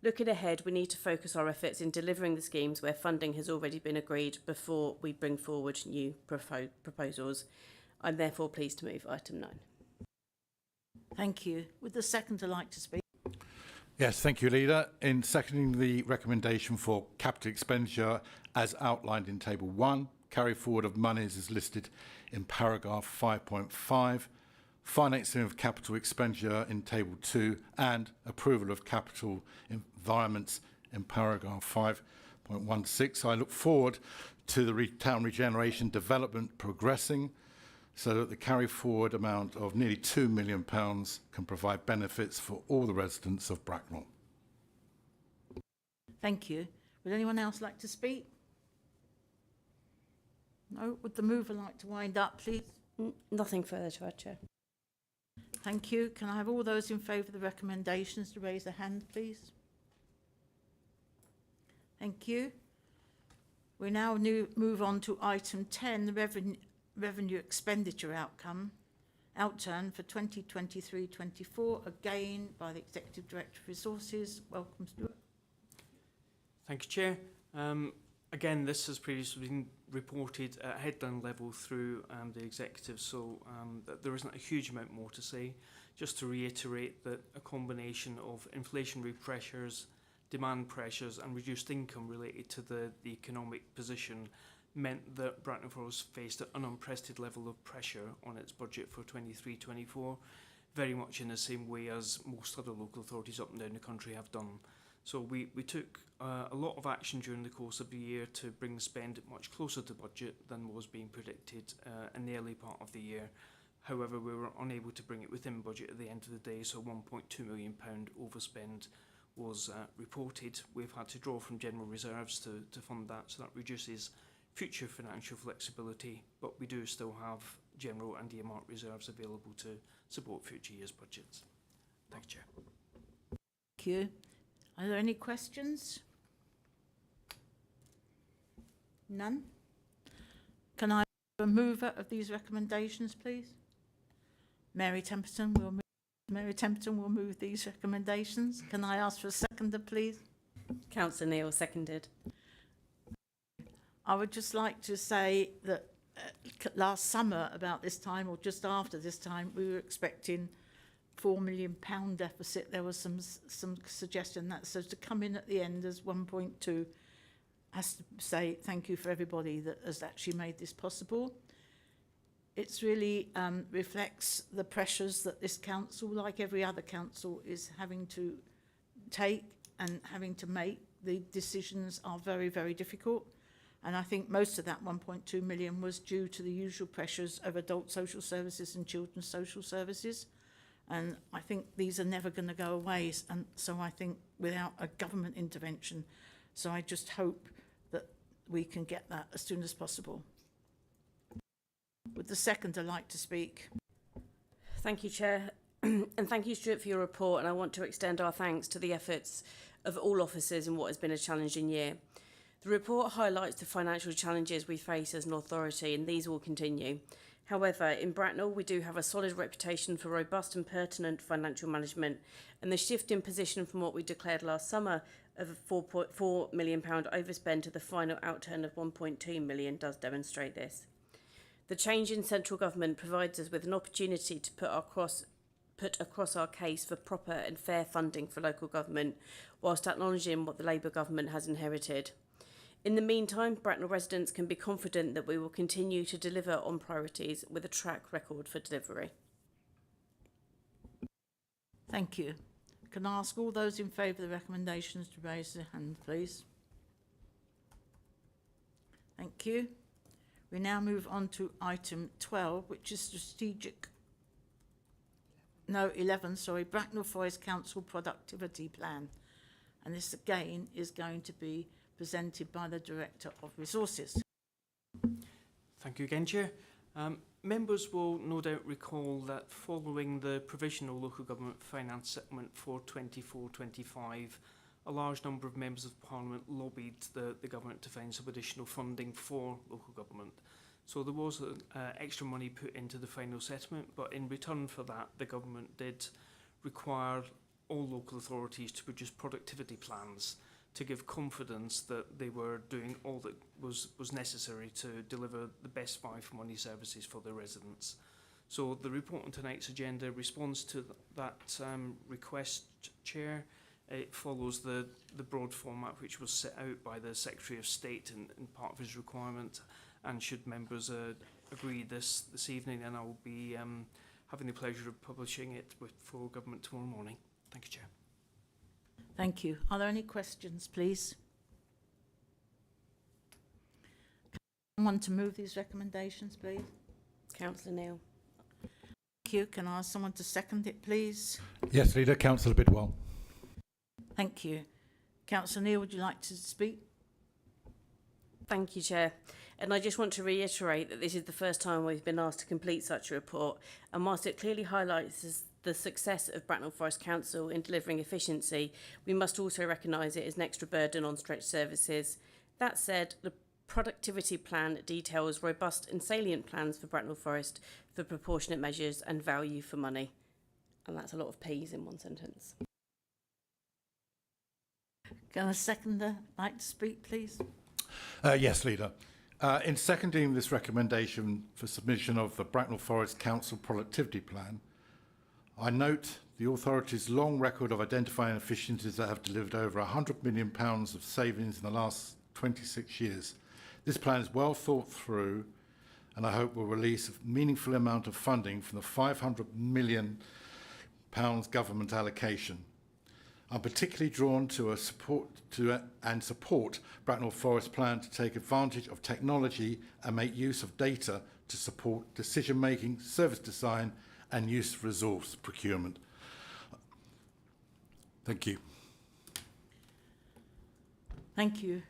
Looking ahead, we need to focus our efforts in delivering the schemes where funding has already been agreed before we bring forward new proposals. I'm therefore pleased to move item 9. Thank you. Would the seconder like to speak? Yes, thank you, Leader. In seconding the recommendation for capital expenditure as outlined in Table 1, carry forward of monies is listed in paragraph 5.5, financing of capital expenditure in Table 2, and approval of capital environments in paragraph 5.16. I look forward to the town regeneration development progressing so that the carry forward amount of nearly £2 million can provide benefits for all the residents of Bracknell. Thank you. Would anyone else like to speak? No? Would the mover like to wind up, please? Nothing further to add, Chair. Thank you. Can I have all those in favour of the recommendations to raise their hand, please? Thank you. We now move on to item 10, the revenue expenditure outturn for 2023-24, again by the Executive Director of Resources. Welcome, Stuart. Thank you, Chair. Again, this has previously been reported at headline level through the executive, so there isn't a huge amount more to say. just to reiterate that a combination of inflationary pressures, demand pressures and reduced income related to the economic position meant that Bracknell Forest faced an unprecedented level of pressure on its budget for 23-24, very much in the same way as most other local authorities up and down the country have done. So we took a lot of action during the course of the year to bring the spend much closer to budget than was being predicted in the early part of the year. However, we were unable to bring it within budget at the end of the day, so £1.2 million overspend was reported. We've had to draw from general reserves to fund that, so that reduces future financial flexibility, but we do still have general and earmarked reserves available to support future years' budgets. Thank you, Chair. Thank you. Are there any questions? None? Can I have a mover of these recommendations, please? Mary Templeton will move these recommendations. Can I ask for a seconder, please? Councillor Neil, seconded. I would just like to say that last summer, about this time or just after this time, we were expecting £4 million deficit. There was some suggestion that, so to come in at the end as 1.2 has to say thank you for everybody that has actually made this possible. It's really reflects the pressures that this council, like every other council, is having to take and having to make. The decisions are very, very difficult. And I think most of that 1.2 million was due to the usual pressures of adult social services and children's social services. And I think these are never going to go away. And so I think without a government intervention, so I just hope that we can get that as soon as possible. Would the seconder like to speak? Thank you, Chair. And thank you, Stuart, for your report. And I want to extend our thanks to the efforts of all officers in what has been a challenging year. The report highlights the financial challenges we face as an authority, and these will continue. However, in Bracknell, we do have a solid reputation for robust and pertinent financial management, and the shift in position from what we declared last summer of a £4.4 million overspend to the final outturn of £1.2 million does demonstrate this. The change in central government provides us with an opportunity to put across our case for proper and fair funding for local government, whilst acknowledging what the Labour government has inherited. In the meantime, Bracknell residents can be confident that we will continue to deliver on priorities with a track record for delivery. Thank you. Can I ask all those in favour of the recommendations to raise their hand, please? Thank you. We now move on to item 12, which is Bracknell Forest Council Productivity Plan. And this again is going to be presented by the Director of Resources. Thank you again, Chair. Members will no doubt recall that following the provisional local government finance settlement for 24-25, a large number of members of Parliament lobbied the government to find some additional funding for local government. So there was extra money put into the final settlement, but in return for that, the government did require all local authorities to produce productivity plans to give confidence that they were doing all that was necessary to deliver the best value for money services for their residents. So the report on tonight's agenda responds to that request, Chair. It follows the broad format which was set out by the Secretary of State in part of his requirement, and should members agree this evening, then I will be having the pleasure of publishing it for government tomorrow morning. Thank you, Chair. Thank you. Are there any questions, please? Someone to move these recommendations, please? Councillor Neil. Thank you. Can I ask someone to second it, please? Yes, Leader. Councillor Bidwell. Thank you. Councillor Neil, would you like to speak? Thank you, Chair. And I just want to reiterate that this is the first time we've been asked to complete such a report, and whilst it clearly highlights the success of Bracknell Forest Council in delivering efficiency, we must also recognise it as an extra burden on stretched services. That said, the productivity plan details robust and salient plans for Bracknell Forest for proportionate measures and value for money. And that's a lot of P's in one sentence. Can a seconder like to speak, please? Yes, Leader. In seconding this recommendation for submission of the Bracknell Forest Council Productivity Plan, I note the authority's long record of identifying efficiencies that have delivered over £100 million of savings in the last 26 years. This plan is well thought through, and I hope will release a meaningful amount of funding from the £500 million government allocation. I'm particularly drawn to support Bracknell Forest plan to take advantage of technology and make use of data to support decision-making, service design, and use of resource procurement. Thank you. Thank you.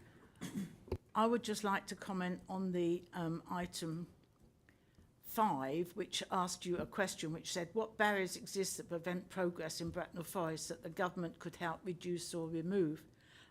I would just like to comment on the item 5, which asked you a question which said, what barriers exist that prevent progress in Bracknell Forest that the government could help reduce or remove?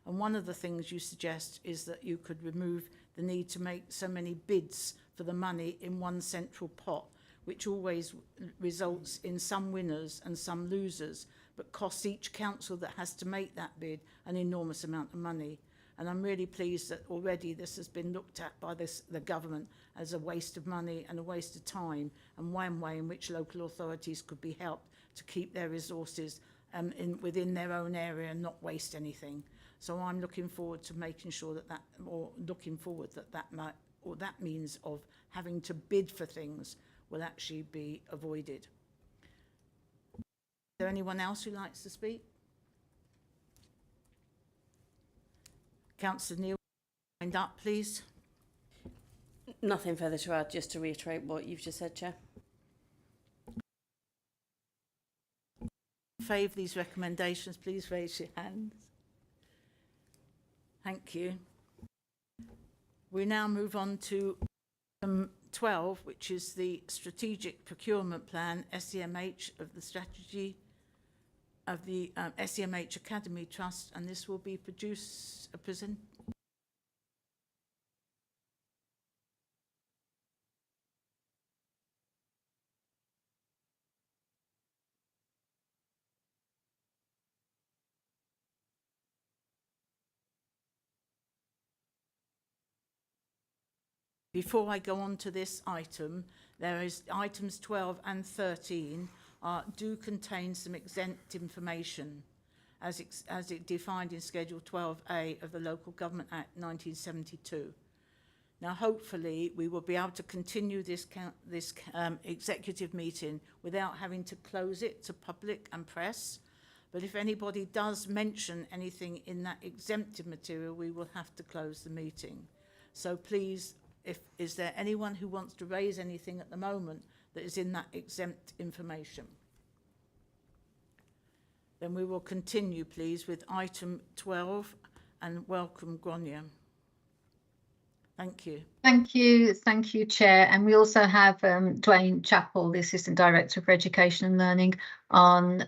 And one of the things you suggest is that you could remove the need to make so many bids for the money in one central pot, which always results in some winners and some losers, but costs each council that has to make that bid an enormous amount of money. And I'm really pleased that already this has been looked at by the government as a waste of money and a waste of time, and one way in which local authorities could be helped to keep their resources within their own area and not waste anything. So I'm looking forward to making sure that that means of having to bid for things will actually be avoided. Is there anyone else who likes to speak? Councillor Neil, wind up, please. Nothing further to add, just to reiterate what you've just said, Chair. In favour of these recommendations, please raise your hands. Thank you. We now move on to item 12, which is the Strategic Procurement Plan, SEMH, of the strategy of the SEMH Academy Trust, and this will be presented. Before I go on to this item, there is items 12 and 13 do contain some exempt information as it defined in Schedule 12A of the Local Government Act 1972. Now, hopefully, we will be able to continue this executive meeting without having to close it to public and press. But if anybody does mention anything in that exempted material, we will have to close the meeting. So please, is there anyone who wants to raise anything at the moment that is in that exempt information? Then we will continue, please, with item 12 and welcome Grania. Thank you. Thank you, Chair. And we also have Dwayne Chappell, the Assistant Director for Education and Learning, on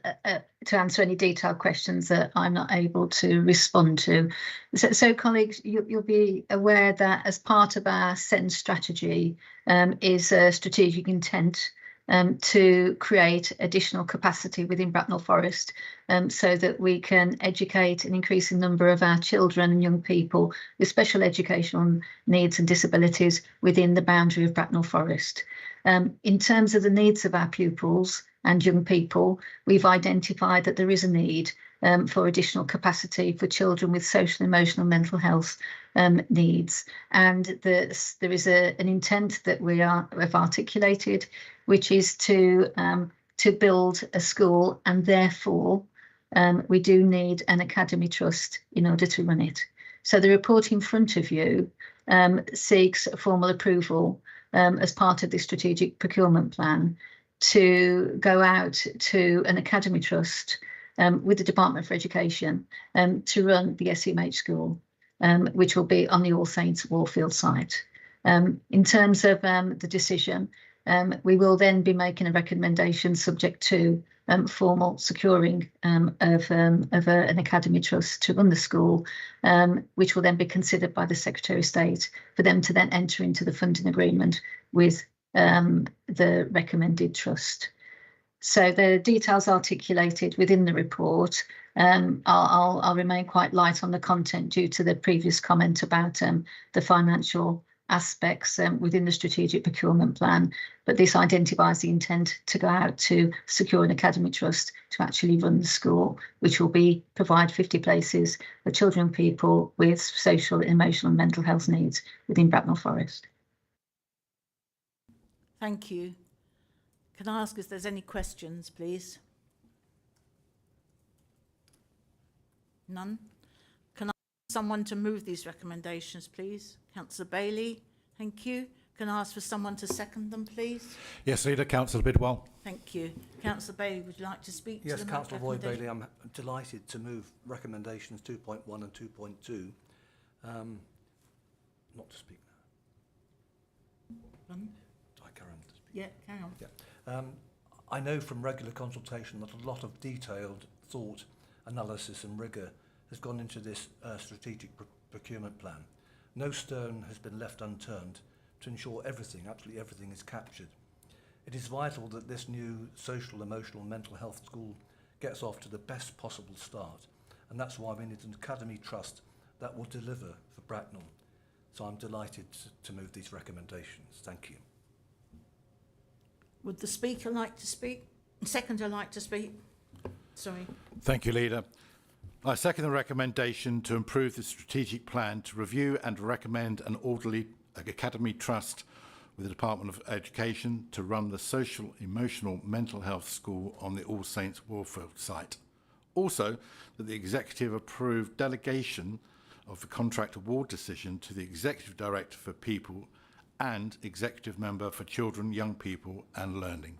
to answer any detailed questions that I'm not able to respond to. So colleagues, you'll be aware that as part of our SEND strategy is a strategic intent to create additional capacity within Bracknell Forest so that we can educate an increasing number of our children and young people with special educational needs and disabilities within the boundary of Bracknell Forest. In terms of the needs of our pupils and young people, we've identified that there is a need for additional capacity for children with social, emotional, mental health needs. And there is an intent that we have articulated, which is to build a school, and therefore we do need an academy trust in order to run it. So the report in front of you seeks formal approval as part of the strategic procurement plan to go out to an academy trust with the Department for Education to run the SEMH school, which will be on the All Saints Warfield site. In terms of the decision, we will then be making a recommendation subject to formal securing of an academy trust to run the school, which will then be considered by the Secretary of State for them to then enter into the funding agreement with the recommended trust. So the details articulated within the report. I'll remain quite light on the content due to the previous comment about the financial aspects within the strategic procurement plan, but this identifies the intent to go out to secure an academy trust to actually run the school, which will provide 50 places for children and people with social, emotional and mental health needs within Bracknell Forest. Thank you. Can I ask if there's any questions, please? None? Can I ask someone to move these recommendations, please? Councillor Bailey, thank you. Can I ask for someone to second them, please? Yes, Leader. Councillor Bidwell. Thank you. Councillor Bailey, would you like to speak to Yes, the Councillor Roy recommendation? Bailey, I'm delighted to move recommendations 2.1 and 2.2. Not to speak now. Um, Do I carry on to speak? Yeah, carry on. Yeah. I know from regular consultation that a lot of detailed thought, analysis and rigour has gone into this strategic procurement plan. No stone has been left unturned to ensure everything, absolutely everything, is captured. It is vital that this new social, emotional and mental health school gets off to the best possible start, and that's why we need an academy trust that will deliver for Bracknell. So I'm delighted to move these recommendations. Thank you. Would the speaker like to speak? Seconder like to speak? Sorry. Thank you, Leader. I second the recommendation to improve the strategic plan to review and recommend an orderly academy trust with the Department of Education to run the social, emotional, mental health school on the All Saints Warfield site. Also, that the Executive approve delegation of the contract award decision to the Executive Director for People and Executive Member for Children, Young People and Learning.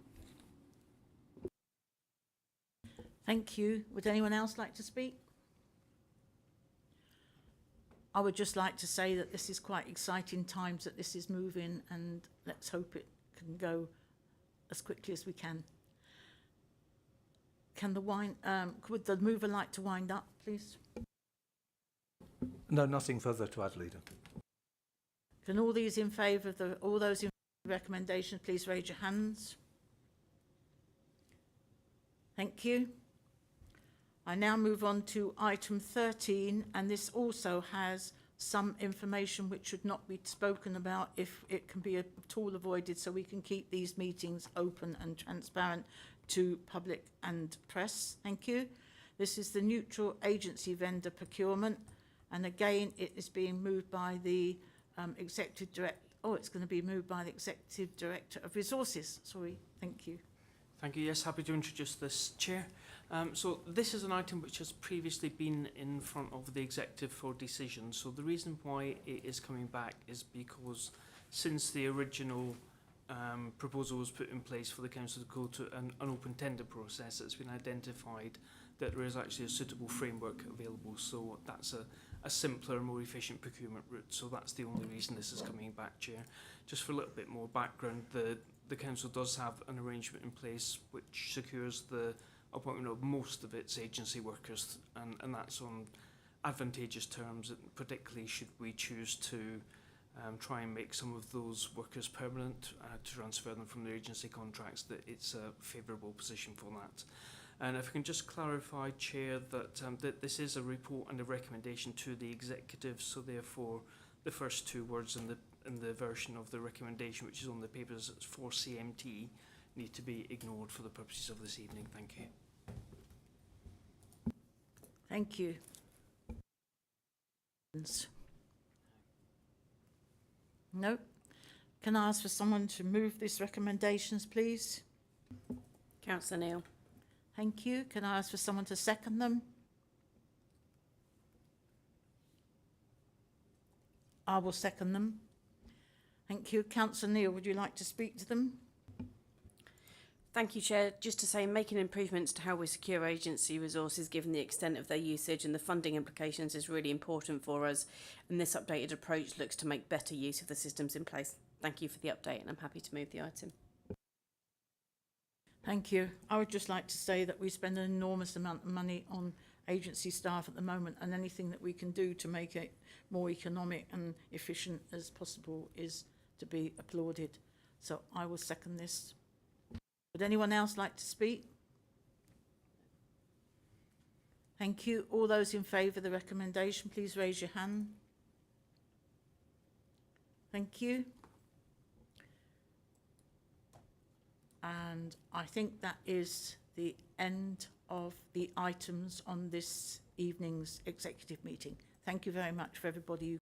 Thank you. Would anyone else like to speak? I would just like to say that this is quite exciting times that this is moving, and let's hope it can go as quickly as we can. Can the would the mover like to wind up, please? No, nothing further to add, Leader. Can all those in favour of the recommendation, please raise your hands. Thank you. I now move on to item 13, and this also has some information which should not be spoken about if it can be at all avoided, so we can keep these meetings open and transparent to public and press. Thank you. This is the neutral agency vendor procurement, and again it is being moved by the executive director. Oh, it's going to be moved by the executive director of resources. Sorry. Thank you. Thank you. Yes, happy to introduce this, Chair. So this is an item which has previously been in front of the executive for decision. So the reason why it is coming back is because since the original proposal was put in place for the council to go to an open tender process, it's been identified that there is actually a suitable framework available. So that's a simpler, more efficient procurement route. So that's the only reason this is coming back, Chair. Just for a little bit more background, the council does have an arrangement in place which secures the appointment of most of its agency workers, and that's on advantageous terms, particularly should we choose to try and make some of those workers permanent, to transfer them from their agency contracts, that it's a favourable position for that. And if I can just clarify, Chair, that this is a report and a recommendation to the executive, so therefore the first two words in the version of the recommendation, which is on the papers for CMT, need to be ignored for the purposes of this evening. Thank you. Thank you. No. Can I ask for someone to move these recommendations, please? Councillor Neil. Thank you. Can I ask for someone to second them? I will second them. Thank you. Councillor Neil, would you like to speak to them? Thank you, Chair. Just to say, making improvements to how we secure agency resources given the extent of their usage and the funding implications is really important for us, and this updated approach looks to make better use of the systems in place. Thank you for the update, and I'm happy to move the item. Thank you. I would just like to say that we spend an enormous amount of money on agency staff at the moment, and anything that we can do to make it more economic and efficient as possible is to be applauded. So I will second this. Would anyone else like to speak? Thank you. All those in favour of the recommendation, please raise your hand. Thank you. And I think that is the end of the items on this evening's executive meeting. Thank you very much for everybody who